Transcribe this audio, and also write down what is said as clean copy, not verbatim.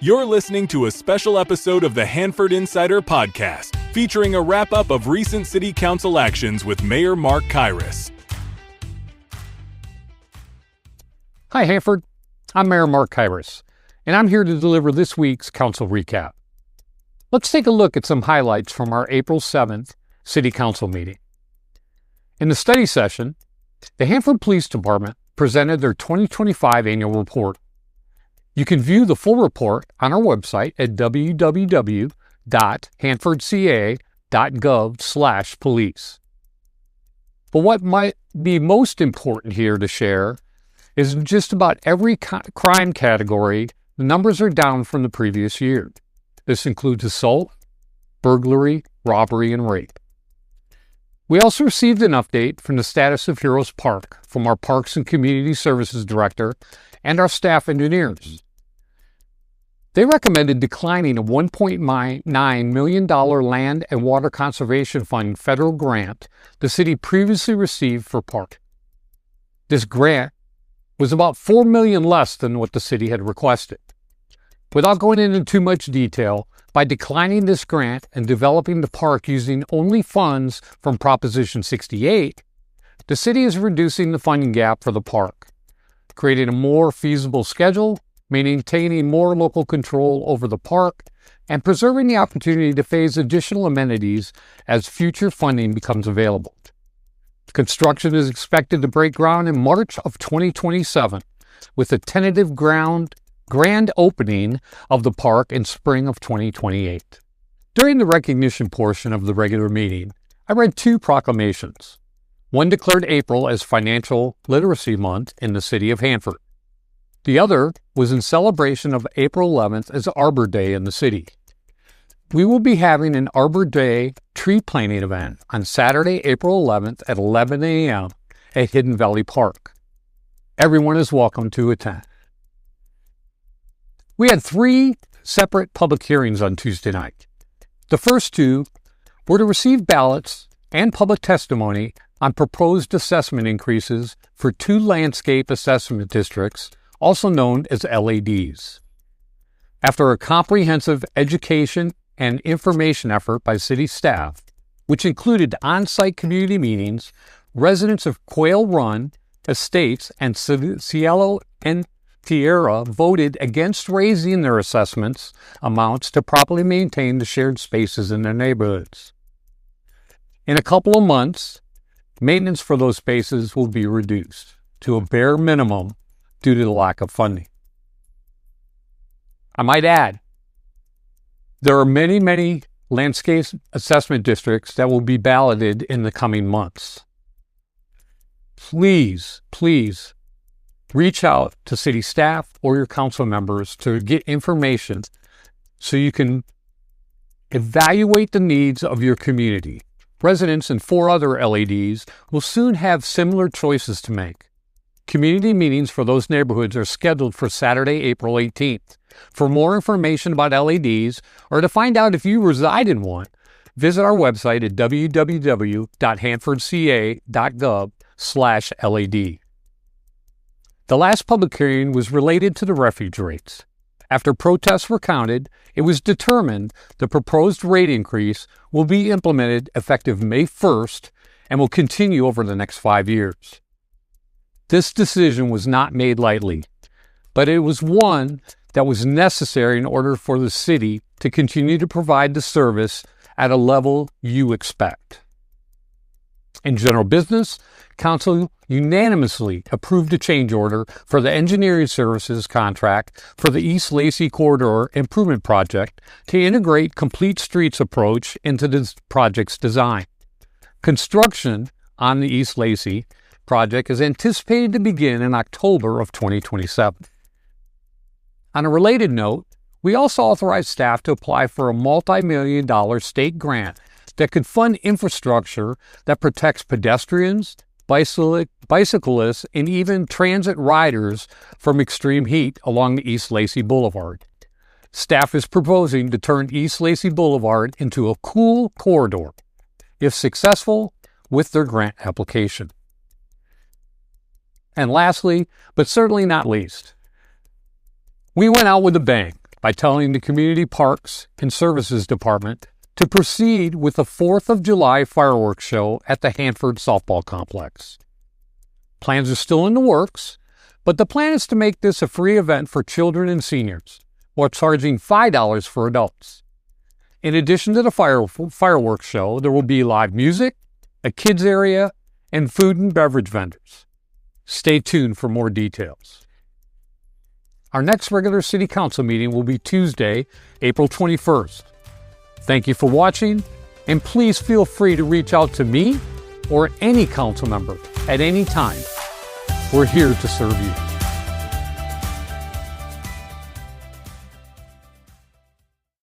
You're listening to a special episode of the Hanford Insider Podcast, featuring a wrap-up of recent City Council actions with Mayor Mark Kairis. Hi, Hanford. I'm Mayor Mark Kairis, and I'm here to deliver this week's Council recap. Let's take a look at some highlights from our April 7th City Council meeting. In the study session, the Hanford Police Department presented their 2025 annual report. You can view the full report on our website at www.hanfordca.gov/police. But what might be most important here to share is in just about every crime category, the numbers are down from the previous year. This includes assault, burglary, robbery, and rape. We also received an update from the status of Heroes Park from our Parks and Community Services Director and our staff engineers. They recommended declining a $1.9 million Land and Water Conservation Fund federal grant the city previously received for park. This grant was about $4 million less than what the city had requested. Without going into too much detail, by declining this grant and developing the park using only funds from Proposition 68, the city is reducing the funding gap for the park, creating a more feasible schedule, maintaining more local control over the park, and preserving the opportunity to phase additional amenities as future funding becomes available. Construction is expected to break ground in March of 2027, with a tentative grand opening of the park in spring of 2028. During the recognition portion of the regular meeting, I read two proclamations. One declared April as Financial Literacy Month in the city of Hanford. The other was in celebration of April 11th as Arbor Day in the city. We will be having an Arbor Day tree planting event on Saturday, April 11th at 11 a.m. at Hidden Valley Park. Everyone is welcome to attend. We had 3 separate public hearings on Tuesday night. The first 2 were to receive ballots and public testimony on proposed assessment increases for 2 landscape assessment districts, also known as LADs. After a comprehensive education and information effort by city staff, which included on-site community meetings, residents of Quail Run, Estates, and Cielo and Tierra voted against raising their assessments amounts to properly maintain the shared spaces in their neighborhoods. In a couple of months, maintenance for those spaces will be reduced to a bare minimum due to the lack of funding. I might add, there are many landscape assessment districts that will be balloted in the coming months. Please reach out to city staff or your council members to get information so you can evaluate the needs of your community. Residents in 4 other LADs will soon have similar choices to make. Community meetings for those neighborhoods are scheduled for Saturday, April 18th. For more information about LADs or to find out if you reside in one, visit our website at www.hanfordca.gov/LAD. The last public hearing was related to the refuge rates. After protests were counted, it was determined the proposed rate increase will be implemented effective May 1st and will continue over the next 5 years. This decision was not made lightly, but it was one that was necessary in order for the city to continue to provide the service at a level you expect. In general business, Council unanimously approved a change order for the engineering services contract for the East Lacey Corridor Improvement Project to integrate complete streets approach into this project's design. Construction on the East Lacey project is anticipated to begin in October of 2027. On a related note, we also authorized staff to apply for a multi-million-dollar state grant that could fund infrastructure that protects pedestrians, bicyclists, and even transit riders from extreme heat along the East Lacey Boulevard. Staff is proposing to turn East Lacey Boulevard into a cool corridor, if successful, with their grant application. And lastly, but certainly not least, we went out with a bang by telling the Community Parks and Services Department to proceed with the 4th of July fireworks show at the Hanford Softball Complex. Plans are still in the works, but the plan is to make this a free event for children and seniors, while charging $5 for adults. In addition to the fireworks show, there will be live music, a kids area, and food and beverage vendors. Stay tuned for more details. Our next regular City Council meeting will be Tuesday, April 21st. Thank you for watching, and please feel free to reach out to me or any council member at any time. We're here to serve you.